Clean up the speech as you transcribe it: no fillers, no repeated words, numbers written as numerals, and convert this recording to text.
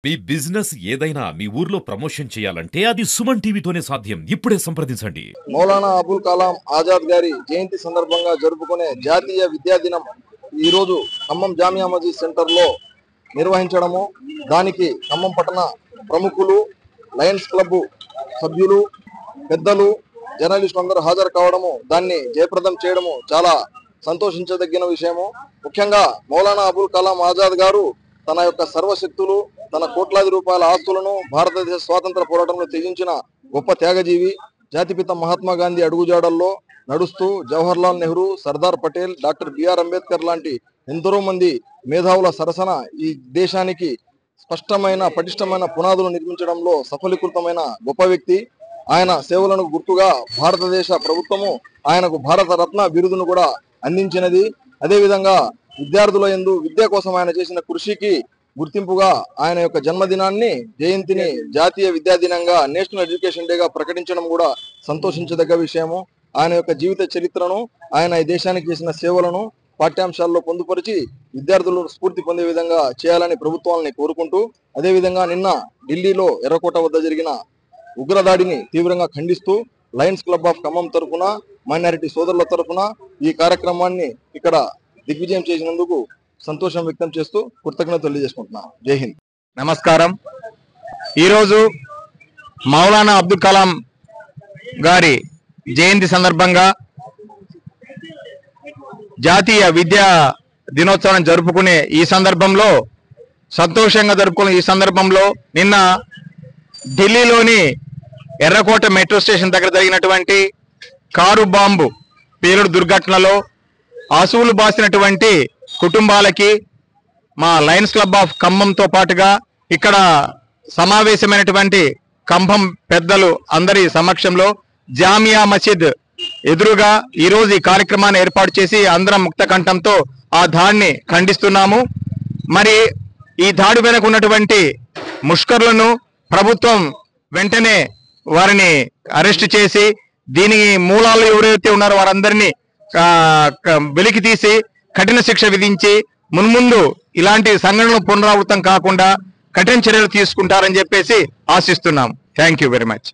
మీ business ఏదైనా మీ ఊర్లో promotion చేయాలంటే అది సుమన్ టీవీతోనే సాధ్యం. ఇప్పుడే సంప్రదించండి. మౌలానా అబుల్ కలాం ఆజాద్ గారి జయంతి సందర్భంగా జరుపుకునే జాతీయ విద్యా దినం ఈ రోజు ఖమ్మం జామియా మస్జిద్ సెంటర్ లో నిర్వహించడము, దానికి ఖమ్మం పట్టణ ప్రముఖులు, లయన్స్ క్లబ్ సభ్యులు, పెద్దలు, జర్నలిస్టులు అందరూ హాజరు కావడము, దాన్ని జయప్రదం చేయడము చాలా సంతోషించదగిన విషయము. ముఖ్యంగా మౌలానా అబుల్ కలాం ఆజాద్ గారు తన యొక్క సర్వశక్తులు, తన కోట్లాది రూపాయల ఆస్తులను భారతదేశ స్వాతంత్ర పోరాటంలో త్యజించిన గొప్ప త్యాగజీవి. జాతిపిత మహాత్మా గాంధీ అడుగుజాడల్లో నడుస్తూ జవహర్ లాల్ నెహ్రూ, సర్దార్ పటేల్, డాక్టర్ బిఆర్ అంబేద్కర్ లాంటి ఎందరో మంది మేధావుల సరసన ఈ దేశానికి స్పష్టమైన పటిష్టమైన పునాదులు నిర్మించడంలో సఫలీకృతమైన గొప్ప వ్యక్తి. ఆయన సేవలను గుర్తుగా భారతదేశ ప్రభుత్వము ఆయనకు భారత రత్న బిరుదును కూడా అందించినది. అదేవిధంగా విద్యార్థుల యందు విద్య కోసం ఆయన చేసిన కృషికి గుర్తింపుగా ఆయన యొక్క జన్మదినాన్ని, జయంతిని జాతీయ విద్యా దినంగా, నేషనల్ ఎడ్యుకేషన్ డేగా ప్రకటించడం కూడా సంతోషించదగ్గ విషయము. ఆయన యొక్క జీవిత చరిత్రను, ఆయన ఈ దేశానికి చేసిన సేవలను పాఠ్యాంశాల్లో పొందుపరిచి విద్యార్థులు స్ఫూర్తి పొందే విధంగా చేయాలని ప్రభుత్వాలని కోరుకుంటూ, అదేవిధంగా నిన్న ఢిల్లీలో ఎర్రకోట వద్ద జరిగిన ఉగ్రదాడిని తీవ్రంగా ఖండిస్తూ లయన్స్ క్లబ్ ఆఫ్ ఖమ్మం తరఫున, మైనారిటీ సోదరుల తరఫున ఈ కార్యక్రమాన్ని ఇక్కడ దిగ్విజయం చేసినందుకు సంతోషం వ్యక్తం చేస్తూ కృతజ్ఞతలు తెలియజేసుకుంటున్నాను. జై హింద్. నమస్కారం. ఈరోజు మౌలానా అబ్దుల్ కలాం గారి జయంతి సందర్భంగా జాతీయ విద్యా దినోత్సవం జరుపుకునే ఈ సందర్భంలో, సంతోషంగా జరుపుకునే ఈ సందర్భంలో నిన్న ఢిల్లీలోని ఎర్రకోట మెట్రో స్టేషన్ దగ్గర జరిగినటువంటి కారు బాంబు పేలుడు దుర్ఘటనలో ఆసువులు బాసినటువంటి కుటుంబాలకి మా లయన్స్ క్లబ్ ఆఫ్ ఖమ్మంతో పాటుగా ఇక్కడ సమావేశమైనటువంటి ఖమ్మం పెద్దలు అందరి సమక్షంలో జామియా మసీద్ ఎదురుగా ఈరోజు ఈ కార్యక్రమాన్ని ఏర్పాటు చేసి అందరం ముక్త కంఠంతో ఆ దాడిని ఖండిస్తున్నాము. మరి ఈ దాడి వెనుక ఉన్నటువంటి ముష్కరులను ప్రభుత్వం వెంటనే వారిని అరెస్ట్ చేసి దీని మూలాలు ఎవరైతే ఉన్నారో వారందరినీ వెలికి తీసి కఠిన శిక్ష విధించి మున్ముందు ఇలాంటి సంఘటనలు పునరావృతం కాకుండా కఠిన చర్యలు తీసుకుంటారని చెప్పేసి ఆశిస్తున్నాం. Thank you very much.